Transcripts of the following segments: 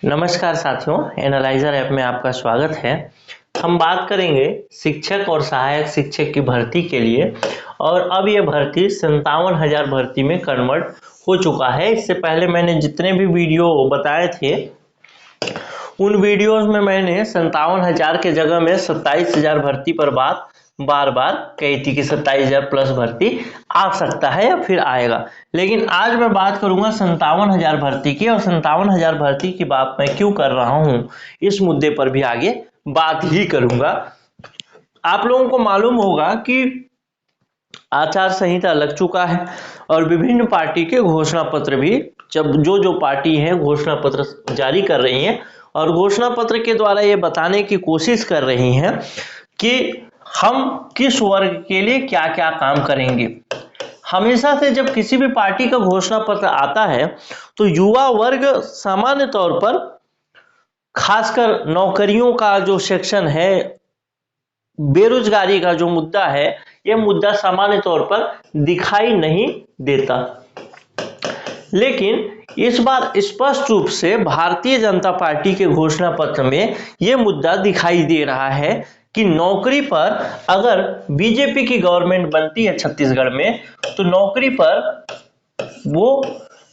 नमस्कार साथियों, analyser app में आपका स्वागत है। हम बात करेंगे शिक्षक और सहायक शिक्षक की भर्ती के लिए। और अब ये भर्ती 57,000 भर्ती में कन्वर्ट हो चुका है। इससे पहले मैंने जितने भी वीडियो बताए थे उन वीडियोस में मैंने 57,000 के जगह में 27,000 भर्ती पर बार बार कही थी कि 27,000 प्लस भर्ती आ सकता है या फिर आएगा। लेकिन आज मैं बात करूंगा 57,000 भर्ती की, और 57,000 भर्ती की बात मैं क्यों कर रहा हूं इस मुद्दे पर भी आगे बात ही करूंगा। आप लोगों को मालूम होगा कि आचार संहिता लग चुका है और विभिन्न पार्टी के घोषणा पत्र भी, जब जो पार्टी है घोषणा पत्र जारी कर रही हैं और घोषणा पत्र के द्वारा ये बताने की कोशिश कर रही हैं कि हम किस वर्ग के लिए क्या क्या काम करेंगे। हमेशा से जब किसी भी पार्टी का घोषणा पत्र आता है तो युवा वर्ग सामान्य तौर पर, खासकर नौकरियों का जो सेक्शन है, बेरोजगारी का जो मुद्दा है, यह मुद्दा सामान्य तौर पर दिखाई नहीं देता। लेकिन इस बार स्पष्ट रूप से भारतीय जनता पार्टी के घोषणा पत्र में यह मुद्दा दिखाई दे रहा है कि नौकरी पर, अगर बीजेपी की गवर्नमेंट बनती है छत्तीसगढ़ में, तो नौकरी पर वो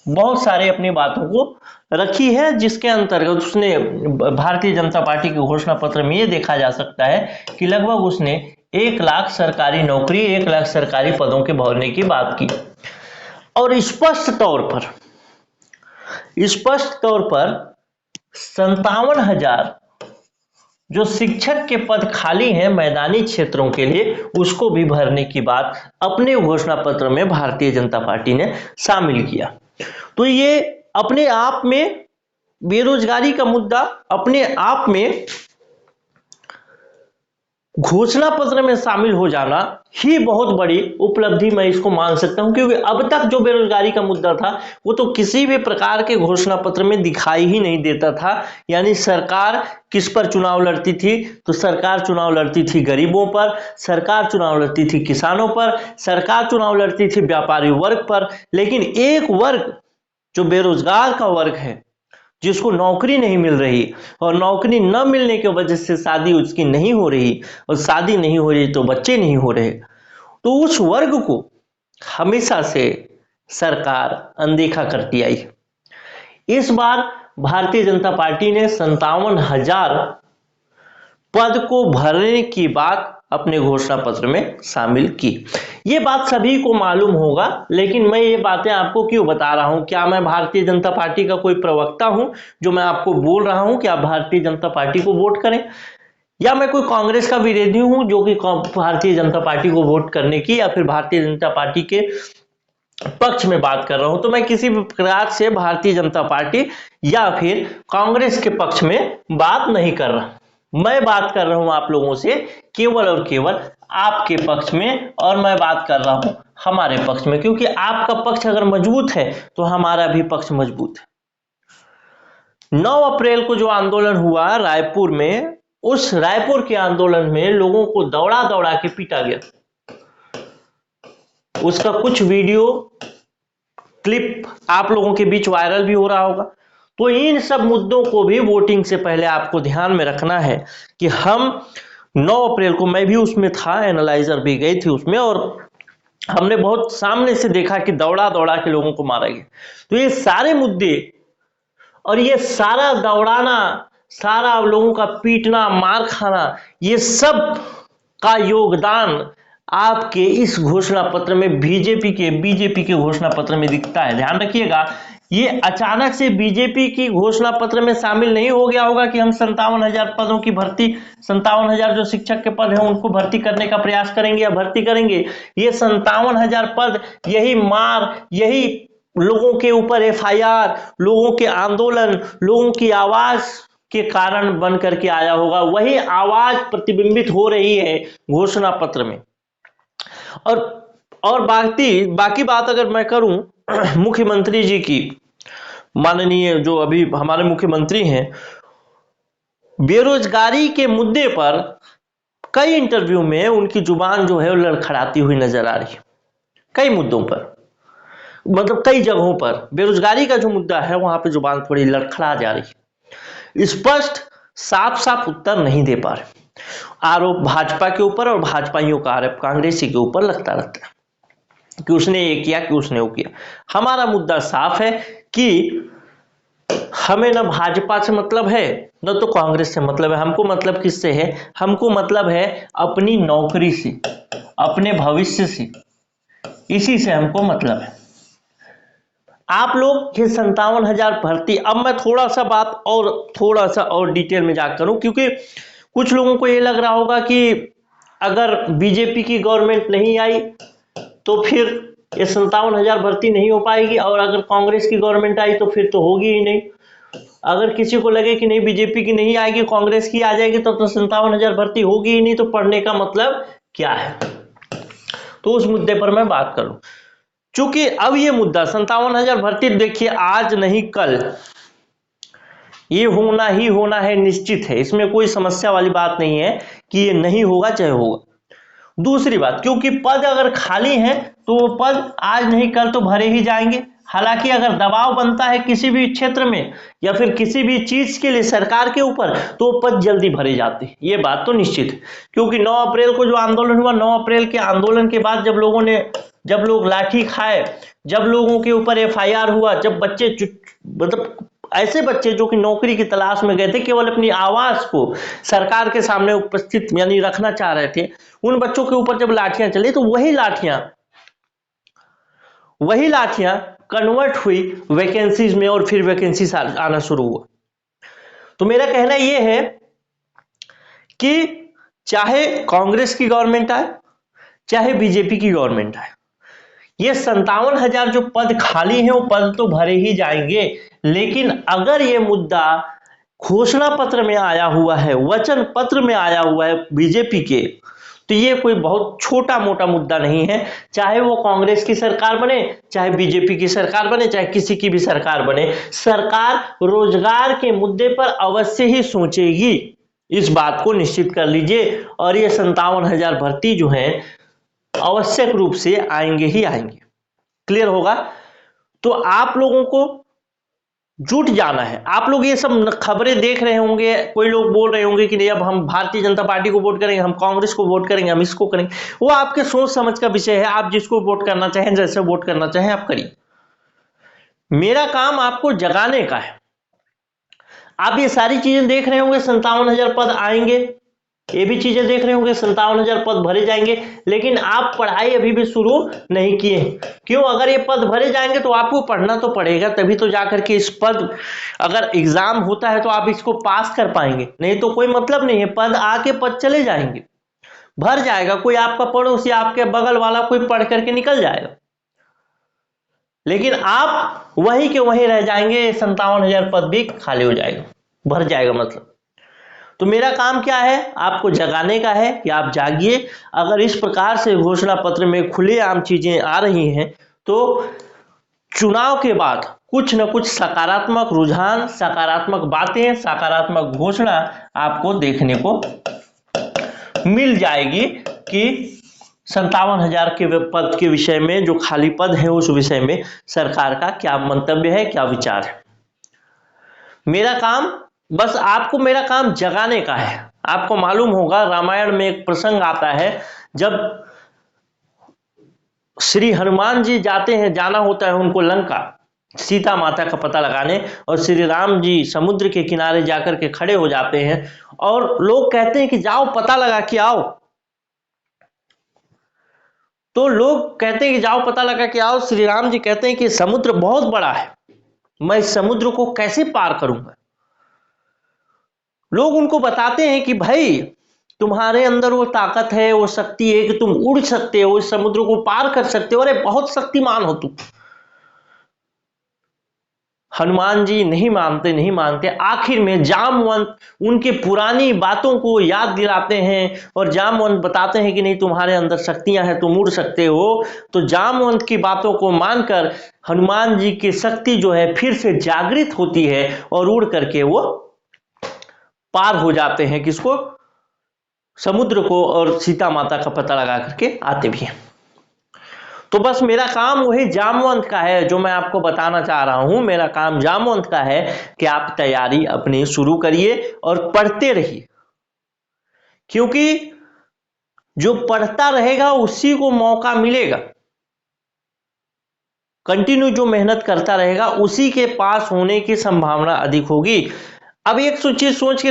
बहुत सारे अपनी बातों को रखी है, जिसके अंतर्गत उसने, भारतीय जनता पार्टी के घोषणा पत्र में ये देखा जा सकता है कि लगभग उसने 1 लाख सरकारी नौकरी, 1 लाख सरकारी पदों के भरने की बात की। और स्पष्ट तौर पर 57,000 जो शिक्षक के पद खाली हैं मैदानी क्षेत्रों के लिए, उसको भी भरने की बात अपने घोषणा पत्र में भारतीय जनता पार्टी ने शामिल किया। तो ये अपने आप में, बेरोजगारी का मुद्दा अपने आप में घोषणा पत्र में शामिल हो जाना ही बहुत बड़ी उपलब्धि मैं इसको मान सकता हूं, क्योंकि अब तक जो बेरोजगारी का मुद्दा था वो तो किसी भी प्रकार के घोषणा पत्र में दिखाई ही नहीं देता था। यानी सरकार किस पर चुनाव लड़ती थी, तो सरकार चुनाव लड़ती थी गरीबों पर, सरकार चुनाव लड़ती थी किसानों पर, सरकार चुनाव लड़ती थी व्यापारी वर्ग पर। लेकिन एक वर्ग जो बेरोजगार का वर्ग है, जिसको नौकरी नहीं मिल रही, और नौकरी न मिलने की वजह से शादी उसकी नहीं हो रही, और शादी नहीं हो रही तो बच्चे नहीं हो रहे, तो उस वर्ग को हमेशा से सरकार अनदेखा करती आई। इस बार भारतीय जनता पार्टी ने 57,000 पद को भरने की बात अपने घोषणा पत्र में शामिल की। ये बात सभी को मालूम होगा, लेकिन मैं ये बातें आपको क्यों बता रहा हूं? क्या मैं भारतीय जनता पार्टी का कोई प्रवक्ता हूं जो मैं आपको बोल रहा हूं कि आप भारतीय जनता पार्टी को वोट करें? या मैं कोई कांग्रेस का विरोधी हूं जो कि भारतीय जनता पार्टी को वोट करने की, या फिर भारतीय जनता पार्टी के पक्ष में बात कर रहा हूं? तो मैं किसी भी प्रकार से भारतीय जनता पार्टी या फिर कांग्रेस के पक्ष में बात नहीं कर रहा। मैं बात कर रहा हूं आप लोगों से केवल और केवल आपके पक्ष में, और मैं बात कर रहा हूं हमारे पक्ष में, क्योंकि आपका पक्ष अगर मजबूत है तो हमारा भी पक्ष मजबूत है। 9 अप्रैल को जो आंदोलन हुआ रायपुर में, उस रायपुर के आंदोलन में लोगों को दौड़ा दौड़ा के पीटा गया। उसका कुछ वीडियो क्लिप आप लोगों के बीच वायरल भी हो रहा होगा। तो इन सब मुद्दों को भी वोटिंग से पहले आपको ध्यान में रखना है कि हम 9 अप्रैल को, मैं भी उसमें था, एनालाइजर भी गई थी उसमें, और हमने बहुत सामने से देखा कि दौड़ा दौड़ा के लोगों को मारा गया। तो ये सारे मुद्दे और ये सारा दौड़ाना, सारा लोगों का पीटना, मार खाना, ये सब का योगदान आपके इस घोषणा पत्र में, बीजेपी के घोषणा पत्र में दिखता है। ध्यान रखिएगा, ये अचानक से बीजेपी की घोषणा पत्र में शामिल नहीं हो गया होगा कि हम 57,000 पदों की भर्ती, 57,000 जो शिक्षक के पद हैं उनको भर्ती करने का प्रयास करेंगे या भर्ती करेंगे। ये 57,000 पद, यही मार, यही लोगों के ऊपर FIR, लोगों के आंदोलन, लोगों की आवाज के कारण बन करके आया होगा। वही आवाज प्रतिबिंबित हो रही है घोषणा पत्र में। और बाकी बात अगर मैं करूं मुख्यमंत्री जी की, माननीय जो अभी हमारे मुख्यमंत्री हैं, बेरोजगारी के मुद्दे पर कई इंटरव्यू में उनकी जुबान जो है वो लड़खड़ाती हुई नजर आ रही है। कई मुद्दों पर, मतलब कई जगहों पर बेरोजगारी का जो मुद्दा है वहां पे जुबान थोड़ी लड़खड़ा जा रही है। स्पष्ट साफ साफ उत्तर नहीं दे पा रहे। आरोप भाजपा के ऊपर और भाजपाइयों का आरोप कांग्रेसी के ऊपर लगता रहता है कि उसने ये किया कि उसने वो किया। हमारा मुद्दा साफ है कि हमें ना भाजपा से मतलब है न तो कांग्रेस से मतलब है। हमको मतलब किससे है? हमको मतलब है अपनी नौकरी से, अपने भविष्य से, इसी से हमको मतलब है। आप लोग ये 57,000 भर्ती, अब मैं थोड़ा सा और डिटेल में जाकर करूं, क्योंकि कुछ लोगों को ये लग रहा होगा कि अगर बीजेपी की गवर्नमेंट नहीं आई तो फिर ये 57,000 भर्ती नहीं हो पाएगी, और अगर कांग्रेस की गवर्नमेंट आई तो फिर तो होगी ही नहीं। अगर किसी को लगे कि नहीं बीजेपी की नहीं आएगी कांग्रेस की आ जाएगी तो 57,000 भर्ती होगी ही नहीं, तो पढ़ने का मतलब क्या है? तो उस मुद्दे पर मैं बात करूं, चूंकि अब ये मुद्दा 57,000 भर्ती, देखिए आज नहीं कल ये होना ही होना है, निश्चित है, इसमें कोई समस्या वाली बात नहीं है कि ये नहीं होगा चाहे होगा। दूसरी बात, क्योंकि पद अगर खाली है तो वो पद आज नहीं कल तो भरे ही जाएंगे। हालांकि अगर दबाव बनता है किसी भी क्षेत्र में या फिर किसी भी चीज के लिए सरकार के ऊपर तो पद जल्दी भरे जाते हैं, ये बात तो निश्चित है। क्योंकि 9 अप्रैल को जो आंदोलन हुआ, 9 अप्रैल के आंदोलन के बाद जब लोग लाठी खाए, जब लोगों के ऊपर FIR हुआ, जब बच्चे मतलब ऐसे बच्चे जो कि नौकरी की तलाश में गए थे, केवल अपनी आवाज को सरकार के सामने उपस्थित यानी रखना चाह रहे थे, उन बच्चों के ऊपर जब लाठियां चली तो वही लाठियां कन्वर्ट हुई वैकेंसीज में और फिर वैकेंसीज आना शुरू हुआ। तो मेरा कहना यह है कि चाहे कांग्रेस की गवर्नमेंट आए चाहे बीजेपी की गवर्नमेंट आए, ये 57,000 जो पद खाली हैं वो पद तो भरे ही जाएंगे। लेकिन अगर ये मुद्दा घोषणा पत्र में आया हुआ है, वचन पत्र में आया हुआ है बीजेपी के, तो ये कोई बहुत छोटा मोटा मुद्दा नहीं है। चाहे वो कांग्रेस की सरकार बने, चाहे बीजेपी की सरकार बने, चाहे किसी की भी सरकार बने, सरकार रोजगार के मुद्दे पर अवश्य ही सोचेगी, इस बात को निश्चित कर लीजिए। और ये 57,000 भर्ती जो है आवश्यक रूप से आएंगे ही आएंगे। क्लियर होगा? तो आप लोगों को जुट जाना है। आप लोग ये सब खबरें देख रहे होंगे, कोई लोग बोल रहे होंगे कि नहीं अब हम भारतीय जनता पार्टी को वोट करेंगे, हम कांग्रेस को वोट करेंगे, हम इसको करेंगे। वो आपके सोच समझ का विषय है, आप जिसको वोट करना चाहें, जैसे वोट करना चाहें आप करिए। मेरा काम आपको जगाने का है। आप ये सारी चीजें देख रहे होंगे 57,000 पद आएंगे, ये भी चीजें देख रहे होंगे 57,000 पद भरे जाएंगे, लेकिन आप पढ़ाई अभी भी शुरू नहीं किए। क्यों? अगर ये पद भरे जाएंगे तो आपको पढ़ना तो पड़ेगा, तभी तो जाकर के इस पद, अगर एग्जाम होता है तो आप इसको पास कर पाएंगे, नहीं तो कोई मतलब नहीं है। पद आके पद चले जाएंगे, भर जाएगा, कोई आपका पड़ोसी, आपके बगल वाला कोई पढ़ करके निकल जाएगा, लेकिन आप वहीं के वहीं रह जाएंगे, 57,000 पद भी खाली हो जाएगा, भर जाएगा मतलब। तो मेरा काम क्या है? आपको जगाने का है कि आप जागिए। अगर इस प्रकार से घोषणा पत्र में खुलेआम चीजें आ रही हैं तो चुनाव के बाद कुछ न कुछ सकारात्मक रुझान, सकारात्मक बातें, सकारात्मक घोषणा आपको देखने को मिल जाएगी कि 57,000 के पद के विषय में, जो खाली पद है उस विषय में सरकार का क्या मंतव्य है, क्या विचार है। मेरा काम, बस आपको मेरा काम जगाने का है। आपको मालूम होगा रामायण में एक प्रसंग आता है, जब श्री हनुमान जी जाना होता है उनको लंका, सीता माता का पता लगाने, और श्री राम जी समुद्र के किनारे जाकर के खड़े हो जाते हैं और लोग कहते हैं कि जाओ पता लगा के आओ। तो लोग कहते हैं कि जाओ पता लगा के आओ। श्री राम जी कहते हैं कि समुद्र बहुत बड़ा है, मैं इस समुद्र को कैसे पार करूंगा। लोग उनको बताते हैं कि भाई तुम्हारे अंदर वो ताकत है, वो शक्ति है कि तुम उड़ सकते हो, इस समुद्र को पार कर सकते हो, अरे बहुत शक्तिमान हो तुम। हनुमान जी नहीं मानते। आखिर में जामवंत उनके पुरानी बातों को याद दिलाते हैं और जामवंत बताते हैं कि नहीं तुम्हारे अंदर शक्तियां हैं, तुम उड़ सकते हो। तो जामवंत की बातों को मानकर हनुमान जी की शक्ति जो है फिर से जागृत होती है और उड़ करके वो पार हो जाते हैं, किसको? समुद्र को, और सीता माता का पता लगा करके आते भी हैं। तो बस मेरा काम वही जामवंत का है जो मैं आपको बताना चाह रहा हूं। मेरा काम जामवंत का है कि आप तैयारी अपनी शुरू करिए और पढ़ते रहिए, क्योंकि जो पढ़ता रहेगा उसी को मौका मिलेगा। कंटिन्यू जो मेहनत करता रहेगा उसी के पास होने की संभावना अधिक होगी। अब एक चीज सोच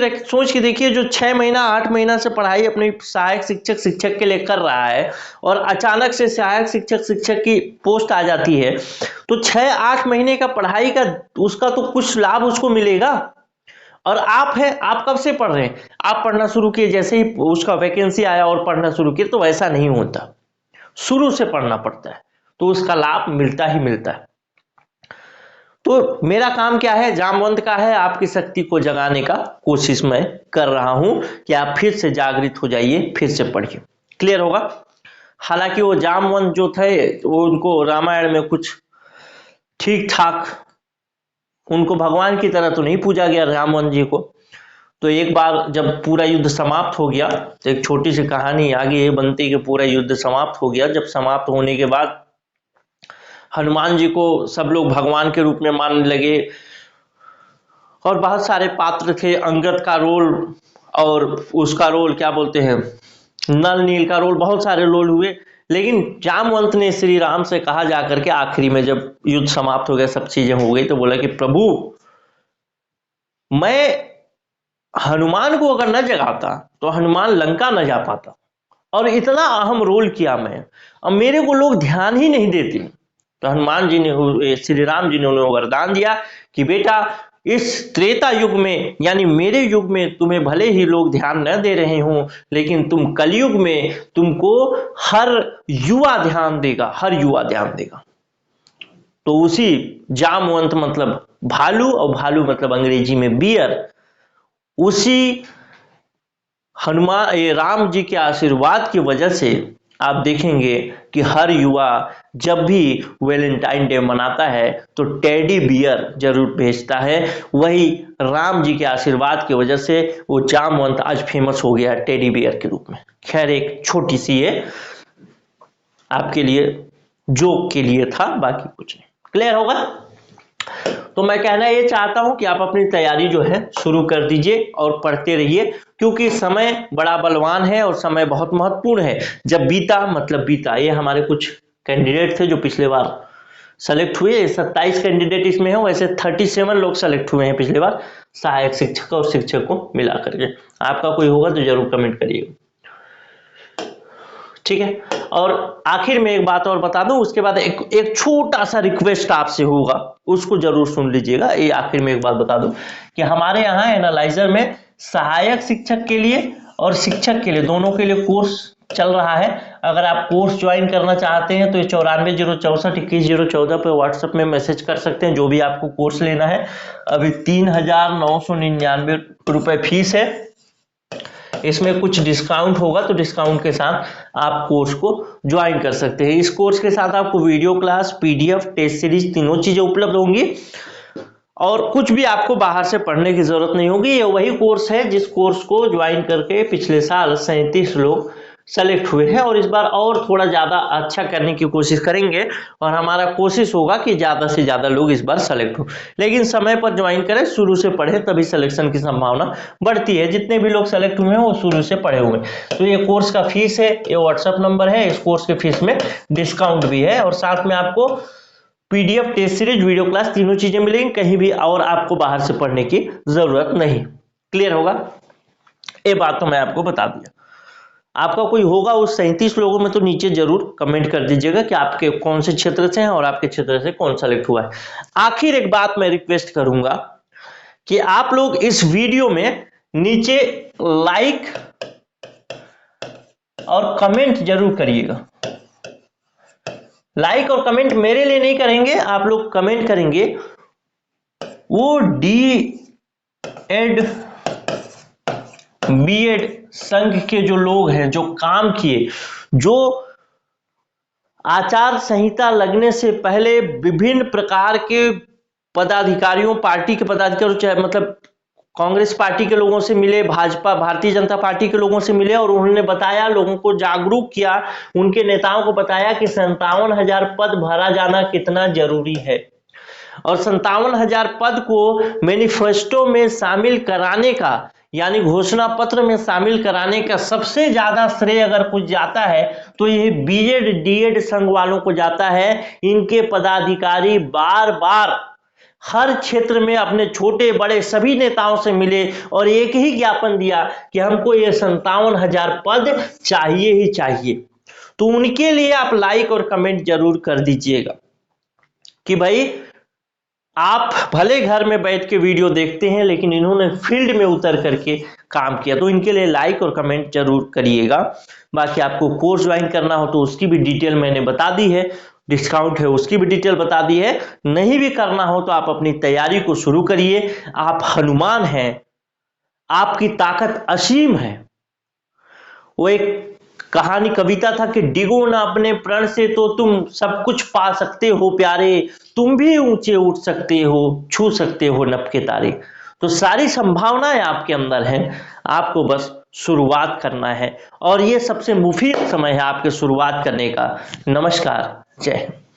के देखिए, जो 6 महीना 8 महीना से पढ़ाई अपनी सहायक शिक्षक के लिए कर रहा है और अचानक से सहायक शिक्षक की पोस्ट आ जाती है, तो 6-8 महीने का पढ़ाई का उसका तो कुछ लाभ उसको मिलेगा। और आप कब से पढ़ रहे हैं? आप पढ़ना शुरू किए जैसे ही उसका वैकेंसी आया और पढ़ना शुरू किए, तो वैसा नहीं होता, शुरू से पढ़ना पड़ता है, तो उसका लाभ मिलता ही मिलता है। तो मेरा काम क्या है? जामवंत का है आपकी शक्ति को जगाने का कोशिश मैं कर रहा हूं कि आप फिर से जागृत हो जाइए, फिर से पढ़िए। क्लियर होगा? हालांकि वो जामवंत जो थे वो उनको रामायण में कुछ ठीक ठाक, उनको भगवान की तरह तो नहीं पूजा गया जामवंत जी को। तो एक बार जब पूरा युद्ध समाप्त हो गया, तो एक छोटी सी कहानी आगे ये बनती कि पूरा युद्ध समाप्त हो गया। जब समाप्त होने के बाद हनुमान जी को सब लोग भगवान के रूप में मानने लगे और बहुत सारे पात्र थे, अंगद का रोल और उसका रोल क्या बोलते हैं, नल नील का रोल, बहुत सारे रोल हुए। लेकिन जामवंत ने श्री राम से कहा जाकर के आखिरी में, जब युद्ध समाप्त हो गया, सब चीजें हो गई, तो बोला कि प्रभु, मैं हनुमान को अगर न जगाता तो हनुमान लंका न जा पाता, और इतना अहम रोल किया मैं, अब मेरे को लोग ध्यान ही नहीं देते। तो हनुमान जी ने, श्री राम जी ने उन्हें वरदान दिया कि बेटा, इस त्रेता युग में यानी मेरे युग में तुम्हें भले ही लोग ध्यान न दे रहे हों, लेकिन तुम कलयुग में तुमको हर युवा ध्यान देगा, हर युवा ध्यान देगा। तो उसी जामवंत मतलब भालू, और भालू मतलब अंग्रेजी में बियर, उसी हनुमान राम जी के आशीर्वाद की वजह से आप देखेंगे कि हर युवा जब भी वैलेंटाइन डे मनाता है तो टेडी बियर जरूर भेजता है। वही राम जी के आशीर्वाद की वजह से वो जामवंत आज फेमस हो गया टेडी बियर के रूप में। खैर, एक छोटी सी ये आपके लिए जोक के लिए था, बाकी कुछ नहीं। क्लियर होगा? तो मैं कहना ये चाहता हूं कि आप अपनी तैयारी जो है शुरू कर दीजिए और पढ़ते रहिए, क्योंकि समय बड़ा बलवान है और समय बहुत महत्वपूर्ण है। जब बीता मतलब बीता। ये हमारे कुछ कैंडिडेट थे जो पिछले बार सेलेक्ट हुए, 27 कैंडिडेट इसमें है, वैसे 37 लोग सेलेक्ट हुए हैं पिछले बार, सहायक शिक्षक और शिक्षक को मिला करके। आपका कोई होगा तो जरूर कमेंट करिएगा, ठीक है? और आखिर में एक बात और बता दूं, उसके बाद एक छोटा सा रिक्वेस्ट आपसे होगा, उसको जरूर सुन लीजिएगा। ये आखिर में एक बात बता दूं कि हमारे यहाँ एनालाइजर में सहायक शिक्षक के लिए और शिक्षक के लिए, दोनों के लिए कोर्स चल रहा है। अगर आप कोर्स ज्वाइन करना चाहते हैं तो 9406412114 पे व्हाट्सएप में मैसेज कर सकते हैं, जो भी आपको कोर्स लेना है। अभी 3999 रुपए फीस है, इसमें कुछ डिस्काउंट होगा, तो डिस्काउंट के साथ आप कोर्स को ज्वाइन कर सकते हैं। इस कोर्स के साथ आपको video class, PDF, test series, तीनों चीजें उपलब्ध होंगी और कुछ भी आपको बाहर से पढ़ने की जरूरत नहीं होगी। ये वही कोर्स है जिस कोर्स को ज्वाइन करके पिछले साल 37 लोग सेलेक्ट हुए हैं, और इस बार और थोड़ा ज्यादा अच्छा करने की कोशिश करेंगे और हमारा कोशिश होगा कि ज्यादा से ज्यादा लोग इस बार सेलेक्ट हो। लेकिन समय पर ज्वाइन करें, शुरू से पढ़े, तभी सिलेक्शन की संभावना बढ़ती है। जितने भी लोग सेलेक्ट हुए हैं वो शुरू से पढ़े हुए हैं। तो ये कोर्स का फीस है, ये व्हाट्सएप नंबर है, इस कोर्स के फीस में डिस्काउंट भी है और साथ में आपको PDF, test series, video class, तीनों चीजें मिलेंगी। कहीं भी और आपको बाहर से पढ़ने की जरूरत नहीं। क्लियर होगा? ये बात तो मैं आपको बता दिया। आपका कोई होगा उस 37 लोगों में तो नीचे जरूर कमेंट कर दीजिएगा कि आपके कौन से क्षेत्र से हैं और आपके क्षेत्र से कौन सेलेक्ट हुआ है। आखिर एक बात मैं रिक्वेस्ट करूंगा कि आप लोग इस वीडियो में नीचे लाइक और कमेंट जरूर करिएगा। लाइक और कमेंट मेरे लिए नहीं करेंगे, आप लोग कमेंट करेंगे वो बीएड संघ के जो लोग हैं, जो काम किए, जो आचार संहिता लगने से पहले विभिन्न प्रकार के पदाधिकारियों, पार्टी के पदाधिकारियों, चाहे मतलब कांग्रेस पार्टी के लोगों से मिले, भाजपा भारतीय जनता पार्टी के लोगों से मिले और उन्होंने बताया, लोगों को जागरूक किया, उनके नेताओं को बताया कि 57,000 पद भरा जाना कितना जरूरी है। और 57,000 पद को मैनिफेस्टो में शामिल कराने का, यानी घोषणा पत्र में शामिल कराने का सबसे ज्यादा श्रेय अगर कुछ जाता है तो ये बीएड डीएड संघ वालों को जाता है। इनके पदाधिकारी बार बार हर क्षेत्र में अपने छोटे बड़े सभी नेताओं से मिले और एक ही ज्ञापन दिया कि हमको ये 57,000 पद चाहिए ही चाहिए। तो उनके लिए आप लाइक और कमेंट जरूर कर दीजिएगा कि भाई आप भले घर में बैठ के वीडियो देखते हैं लेकिन इन्होंने फील्ड में उतर करके काम किया, तो इनके लिए लाइक और कमेंट जरूर करिएगा। बाकी आपको कोर्स ज्वाइन करना हो तो उसकी भी डिटेल मैंने बता दी है, डिस्काउंट है उसकी भी डिटेल बता दी है। नहीं भी करना हो तो आप अपनी तैयारी को शुरू करिए। आप हनुमान हैं, आपकी ताकत असीम है। वो एक कहानी कविता था कि डिगो ना अपने प्रण से तो तुम सब कुछ पा सकते हो प्यारे, तुम भी ऊंचे उठ सकते हो, छू सकते हो नभ के तारे। तो सारी संभावनाएं आपके अंदर हैं, आपको बस शुरुआत करना है और ये सबसे मुफीद समय है आपके शुरुआत करने का। नमस्कार, जय हिंद।